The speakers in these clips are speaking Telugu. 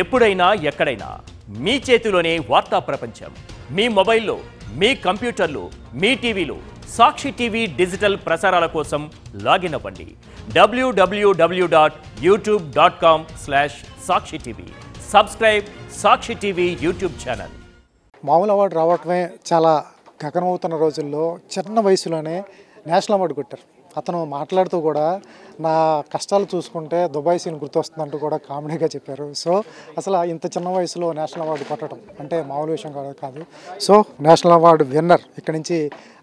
ఎప్పుడైనా ఎక్కడైనా మీ చేతిలోనే వార్తా ప్రపంచం. మీ మొబైల్లో, మీ కంప్యూటర్లో, మీ టీవీలో సాక్షి టీవీ డిజిటల్ ప్రసారాల కోసం లాగిన్ అవ్వండి. www.youtube.com/సాక్షి టీవీ. సబ్స్క్రైబ్ సాక్షి టీవీ యూట్యూబ్ ఛానల్. మామూలు అవార్డు రావటమే చాలా గగనమవుతున్న రోజుల్లో చిన్న వయసులోనే నేషనల్ అవార్డు కొట్టారు. అతను మాట్లాడుతూ కూడా నా కష్టాలు చూసుకుంటే దుబాయ్ సీన్ గుర్తొస్తుందంటూ కూడా కామెడీగా చెప్పారు. సో అసలు ఇంత చిన్న వయసులో నేషనల్ అవార్డు కొట్టడం అంటే మామూలు విషయం కాదు. సో నేషనల్ అవార్డు విన్నర్ ఇక్కడి నుంచి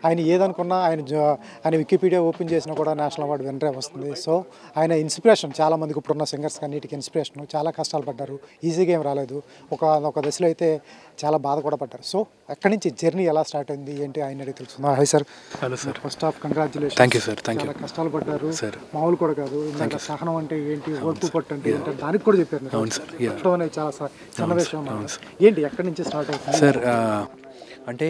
ఆయన ఏదనుకున్నా ఆయన వికీపీడియా ఓపెన్ చేసినా కూడా నేషనల్ అవార్డు విన్నరే వస్తుంది. సో ఆయన ఇన్స్పిరేషన్ చాలామందికి ఇప్పుడున్న సింగర్స్ అన్నిటికీ ఇన్స్పిరేషన్. చాలా కష్టాలు పడ్డారు, ఈజీగా ఏం రాలేదు. ఒక దశలో అయితే చాలా బాధ కూడా పడ్డారు. సో అక్కడి నుంచి జర్నీ ఎలా స్టార్ట్ అయింది ఏంటి ఆయన అడిగి తెలుసుకుందాం. High sir. Hello sir. First of congratulation. Thank you sir. Thank you. చాలా కష్టాలు పడ్డారు సార్, మామూలు కూడా కాదు. ఇందాక సహనం అంటే ఏంటి, ఓర్పు పట్టు అంటే ఏంటి దానికి కూడా చెప్పారు. అవును సార్. అనేది చాలా చిన్న విషయం. ఏంటి ఎక్కడి నుంచి స్టార్ట్ అవుతుంది సార్? అంటే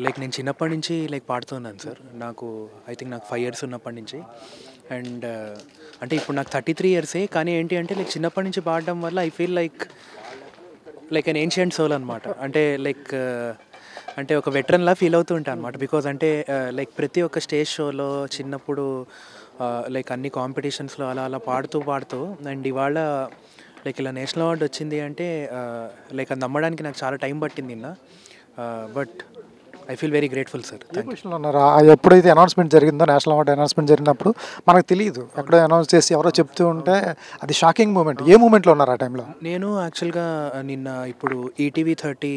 లైక్ నేను చిన్నప్పటి నుంచి పాడుతున్నాను సార్. నాకు ఐ థింక్ నాకు 5 years ఉన్నప్పటి నుంచి. అండ్ అంటే ఇప్పుడు నాకు 33 years. కానీ ఏంటి అంటే చిన్నప్పటి నుంచి పాడడం వల్ల I feel like an ancient soul అనమాట. అంటే ఒక వెటరన్లా ఫీల్ అవుతూ ఉంటాను అనమాట. బికాజ్ అంటే ప్రతి ఒక్క స్టేజ్ షోలో చిన్నప్పుడు అన్ని కాంపిటీషన్స్లో అలా పాడుతూ అండ్ ఇవాళ ఇలా నేషనల్ అవార్డు వచ్చింది అంటే అది నమ్మడానికి నాకు చాలా టైం పట్టింది నిన్న. But I feel very grateful sir. ఉన్నారా ఎప్పుడైతే అనౌన్స్మెంట్ జరిగిందో, నేషనల్ అవార్డు అనౌన్స్మెంట్ జరిగినప్పుడు మనకు తెలియదు, ఎక్కడో అనౌన్స్ చేసి ఎవరో చెప్తూ ఉంటే అది షాకింగ్ మూమెంట్. ఏ మూమెంట్లో ఉన్నారు ఆ టైంలో? నేను యాక్చువల్గా నిన్న ఇప్పుడు ఈటీవీ 30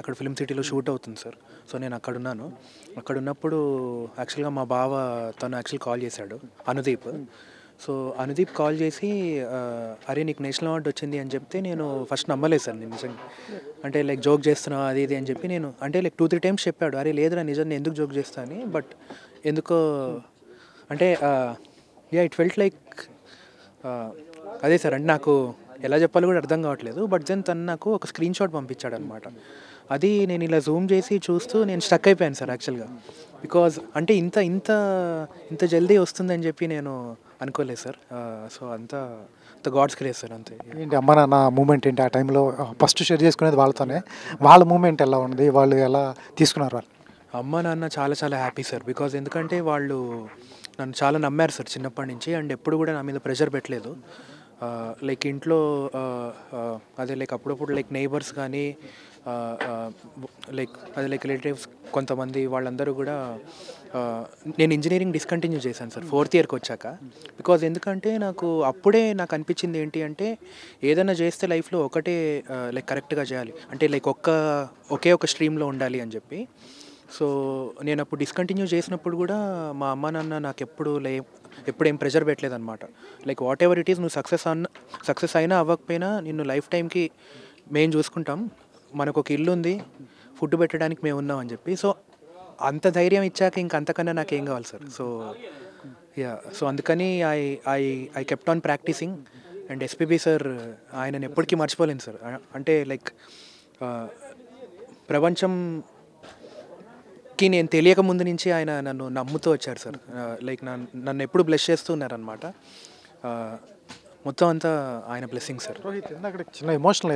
అక్కడ ఫిల్మ్ సిటీలో షూట్ అవుతుంది సార్. సో నేను అక్కడ ఉన్నప్పుడు యాక్చువల్గా మా బావ తను యాక్చువల్ కాల్ చేశాడు, అనుదీప్. సో అనుదీప్ కాల్ చేసి అరే నీకు నేషనల్ అవార్డు వచ్చింది అని చెప్తే నేను ఫస్ట్ నమ్మలేదు సార్. నేను నిజంగా అంటే జోక్ చేస్తున్నావు అది ఇది అని చెప్పి నేను అంటే 2-3 times చెప్పాడు, అరే లేదురా నిజం నేను ఎందుకు జోక్ చేస్తా అని. బట్ ఎందుకో అంటే ఇట్ ఫెల్ట్ అదే సార్. అంటే నాకు ఎలా చెప్పాలో కూడా అర్థం కావట్లేదు. బట్ దెన్ తను నాకు ఒక స్క్రీన్ షాట్ పంపించాడు అనమాట. అది నేను ఇలా జూమ్ చేసి చూస్తూ నేను స్టక్ అయిపోయాను సార్ యాక్చువల్గా. బికాజ్ అంటే ఇంత జల్దీ వస్తుందని చెప్పి నేను అనుకోలేదు సార్. సో అంత గాడ్స్ గ్రేస్ సార్. అంతే. ఏంటి అమ్మ నాన్న మూమెంట్ ఏంటి ఆ టైంలో? ఫస్ట్ షేర్ చేసుకునేది వాళ్ళతోనే. వాళ్ళ మూమెంట్ ఎలా ఉంది, వాళ్ళు ఎలా తీసుకున్నారు? వాళ్ళు అమ్మ నాన్న చాలా చాలా హ్యాపీ సార్. బికాజ్ ఎందుకంటే వాళ్ళు నన్ను చాలా నమ్మారు సార్ చిన్నప్పటి నుంచి. అండ్ ఎప్పుడు కూడా నా మీద ప్రెషర్ పెట్టలేదు. ఇంట్లో అదే అప్పుడప్పుడు నెయిబర్స్ కానీ అదే రిలేటివ్స్ కొంతమంది వాళ్ళందరూ కూడా నేను ఇంజనీరింగ్ డిస్కంటిన్యూ చేశాను సార్ 4th yearకి వచ్చాక. బికాజ్ ఎందుకంటే నాకు అనిపించింది ఏంటి అంటే ఏదైనా చేస్తే లైఫ్లో ఒకటే కరెక్ట్గా చేయాలి, అంటే ఒకే ఒక స్ట్రీమ్లో ఉండాలి అని చెప్పి. సో నేను అప్పుడు డిస్కంటిన్యూ చేసినప్పుడు కూడా మా అమ్మ నాన్న నాకు ఎప్పుడేం ప్రెషర్ పెట్టలేదన్నమాట. వాట్ ఎవర్ ఇట్ ఈస్, నువ్వు సక్సెస్ అయినా అవ్వకపోయినా నిన్ను లైఫ్ టైంకి మేము చూసుకుంటాం, మనకు ఒక ఇల్లు ఉంది, ఫుడ్ పెట్టడానికి మేము ఉన్నాం అని చెప్పి. సో అంత ధైర్యం ఇచ్చాక ఇంకంతకన్నా నాకేం కావాలి సార్. సో అందుకని I kept on practising. And SPB sir ఆయనను ఎప్పటికీ మర్చిపోలేను సార్. అంటే ప్రపంచంకి నేను తెలియక ముందు నుంచి ఆయన నన్ను నమ్ముతూ వచ్చారు సార్. నన్ను ఎప్పుడు బ్లెస్ చేస్తూ ఉన్నారనమాట. మొత్తం అంతా ఆయన బ్లెస్సింగ్ సార్. రోహిత్ అక్కడ చిన్న ఎమోషనల్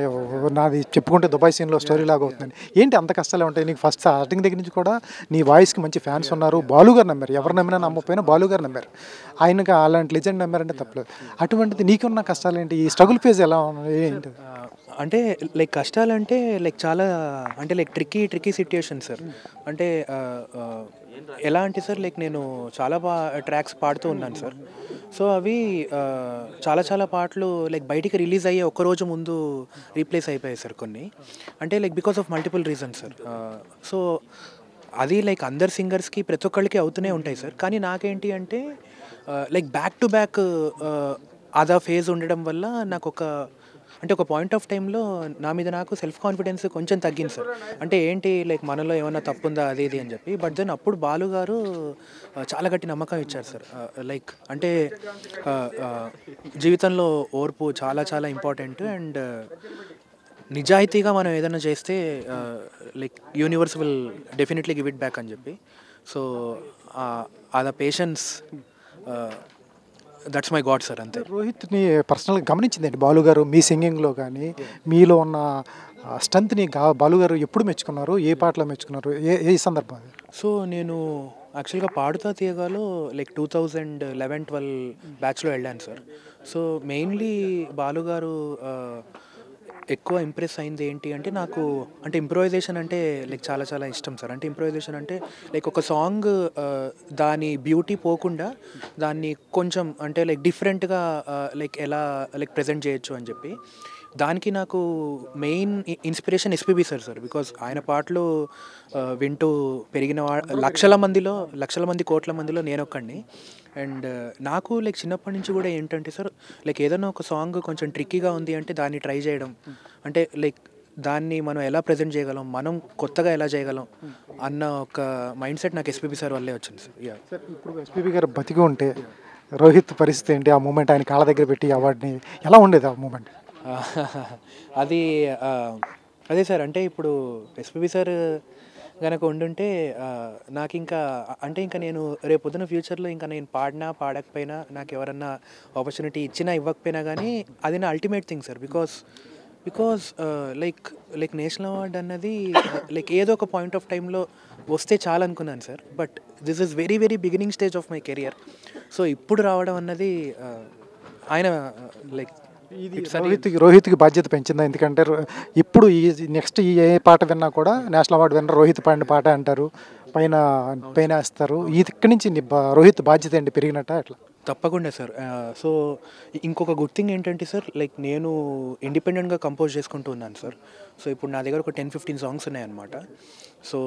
నాది చెప్పుకుంటే దుబాయ్ సీన్లో స్టోరీ లాగా అవుతుందండి. ఏంటి అంత కష్టాలు ఉంటాయి నీకు? ఫస్ట్ స్టార్టింగ్ దగ్గర నుంచి కూడా నీ వాయిస్కి మంచి ఫ్యాన్స్ ఉన్నారు. బాలు గారు నమ్మారు, ఎవరు నమ్మినా నమ్మకపోయినా బాలు గారు నమ్మారు. ఆయనకి అలాంటి లెజెండ్ నమ్మారంటే తప్పలేదు. అటువంటిది నీకున్న కష్టాలు ఏంటి? ఈ స్ట్రగుల్ ఫేజ్ ఎలా ఏంటి? అంటే కష్టాలంటే చాలా అంటే ట్రిక్కీ సిట్యుయేషన్ సార్. అంటే ఎలా అంటే సార్ నేను చాలా ట్రాక్స్ పాడుతూ ఉన్నాను సార్. సో అవి చాలా పాటలు బయటికి రిలీజ్ అయ్యే ఒక్కరోజు ముందు రీప్లేస్ అయిపోయాయి సార్ కొన్ని. అంటే because of multiple reasons sir. So అది అందరు సింగర్స్కి ప్రతి ఒక్కళ్ళకి అవుతూనే ఉంటాయి సార్. కానీ నాకేంటి అంటే బ్యాక్ టు బ్యాక్ అదా ఫేజ్ ఉండడం వల్ల నాకు ఒక పాయింట్ ఆఫ్ టైంలో నా మీద నాకు సెల్ఫ్ కాన్ఫిడెన్స్ కొంచెం తగ్గింది సార్. అంటే ఏంటి మనలో ఏమన్నా తప్పుందా అది ఇది అని చెప్పి. బట్ దెన్ అప్పుడు బాలు గారు చాలా గట్టి నమ్మకం ఇచ్చారు సార్. అంటే జీవితంలో ఓర్పు చాలా చాలా ఇంపార్టెంట్. అండ్ నిజాయితీగా మనం ఏదైనా చేస్తే universe will definitely give it back అని చెప్పి. సో ఆ patience that's my God sir అంతే. రోహిత్ని పర్సనల్గా గమనించిందండి బాలు గారు మీ సింగింగ్లో కానీ మీలో ఉన్న స్ట్రెంత్ని బాలు గారు ఎప్పుడు మెచ్చుకున్నారు, ఏ పాటలో మెచ్చుకున్నారు, ఏ ఏ సందర్భం అది? సో నేను యాక్చువల్గా పాడుతా తీయగాలో లైక్ 2011-12 బ్యాచ్లో వెళ్ళాను సార్. సో మెయిన్లీ బాలుగారు ఎక్కువ ఇంప్రెస్ అయింది ఏంటి అంటే నాకు అంటే ఇంప్రూవైజేషన్ అంటే లైక్ చాలా చాలా ఇష్టం సార్. అంటే ఇంప్రూవైజేషన్ అంటే లైక్ ఒక సాంగ్ దాని బ్యూటీ పోకుండా దాన్ని కొంచెం అంటే లైక్ డిఫరెంట్గా లైక్ ఎలా లైక్ ప్రజెంట్ చేయొచ్చు అని చెప్పి దానికి నాకు main inspiration SPB sir. Because ఆయన పాటలు వింటూ పెరిగిన లక్షల మంది కోట్ల మందిలో నేను ఒక్కడిని. అండ్ నాకు లైక్ చిన్నప్పటి నుంచి కూడా ఏంటంటే సార్ లైక్ ఏదైనా ఒక సాంగ్ కొంచెం ట్రిక్కీగా ఉంది అంటే దాన్ని ట్రై చేయడం, అంటే లైక్ దాన్ని మనం ఎలా ప్రజెంట్ చేయగలం, మనం కొత్తగా ఎలా చేయగలం అన్న ఒక మైండ్ సెట్ నాకు ఎస్పీబీ సార్ వల్లే వచ్చింది సార్. సార్ ఇప్పుడు ఎస్పీబీ గారు బతికి ఉంటే రోహిత్ పరిస్థితి ఏంటి? ఆ మూమెంట్ ఆయన కాళ్ళ దగ్గర పెట్టి అవార్డుని ఎలా ఉండేది ఆ మూమెంట్? అది అదే సార్, అంటే ఇప్పుడు ఎస్పీబీ సార్ కనుక ఉండుంటే నాకు ఇంకా అంటే ఇంకా నేను రేపొద్దున ఫ్యూచర్లో ఇంకా నేను పాడినా పాడకపోయినా నాకు ఎవరన్నా ఆపర్చునిటీ ఇచ్చినా ఇవ్వకపోయినా కానీ అది నా ultimate thing sir. Because like national award అన్నది లైక్ ఏదో ఒక పాయింట్ ఆఫ్ టైంలో వస్తే చాలా అనుకున్నాను sir. But this is very very beginning stage of my career. So ఇప్పుడు రావడం అన్నది ఆయన లైక్ రోహిత్కి బాధ్యత పెంచిందా? ఎందుకంటే ఇప్పుడు ఈ నెక్స్ట్ ఏ పాట విన్నా కూడా నేషనల్ అవార్డు విన్న రోహిత్ పాడిన పాట అంటారు, పైన వేస్తారు. ఇక్కడి నుంచి రోహిత్ బాధ్యత ఏంటి పెరిగినట్ట అట్లా? తప్పకుండా సార్. సో ఇంకొక గుడ్ థింగ్ ఏంటంటే సార్ లైక్ నేను ఇండిపెండెంట్గా కంపోజ్ చేసుకుంటూ ఉన్నాను సార్. సో ఇప్పుడు నా దగ్గర ఒక 10-15 సాంగ్స్ ఉన్నాయన్నమాట. సో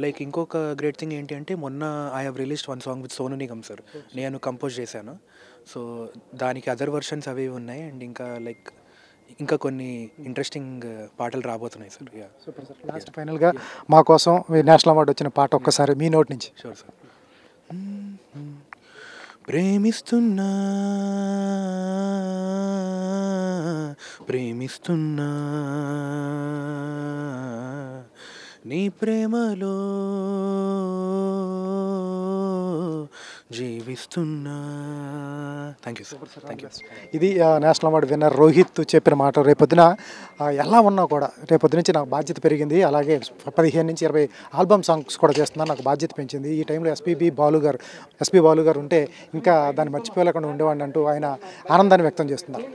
లైక్ ఇంకొక గ్రేట్ థింగ్ ఏంటి అంటే మొన్న I have released 1 song with Sonu Nigam sir. నేను కంపోజ్ చేశాను. సో దానికి అదర్ వర్షన్స్ అవి ఉన్నాయి అండ్ ఇంకా కొన్ని ఇంట్రెస్టింగ్ పాటలు రాబోతున్నాయి సార్. Super sir. లాస్ట్ ఫైనల్గా మా కోసం నేషనల్ అవార్డు వచ్చిన పాట ఒక్కసారి మీ నోటి నుంచి. Sure sir. ప్రేమిస్తున్నా నీ ప్రేమలో జీవిస్తున్నా. Thank you sir. Thank you. ఇది నేషనల్ అవార్డు విన్నర్ రోహిత్ చెప్పిన మాట. రేపొద్దున ఎలా ఉన్నా కూడా రేపొద్దు నుంచి నాకు బాధ్యత పెరిగింది, అలాగే 15 నుంచి 20 ఆల్బమ్ సాంగ్స్ కూడా చేస్తున్నాను, నాకు బాధ్యత పెంచింది. ఈ టైంలో ఎస్పీ బాలు గారు ఉంటే ఇంకా దాన్ని మర్చిపోలేకుండా ఉండేవాడిని అంటూ ఆయన ఆనందాన్ని వ్యక్తం చేస్తున్నారు.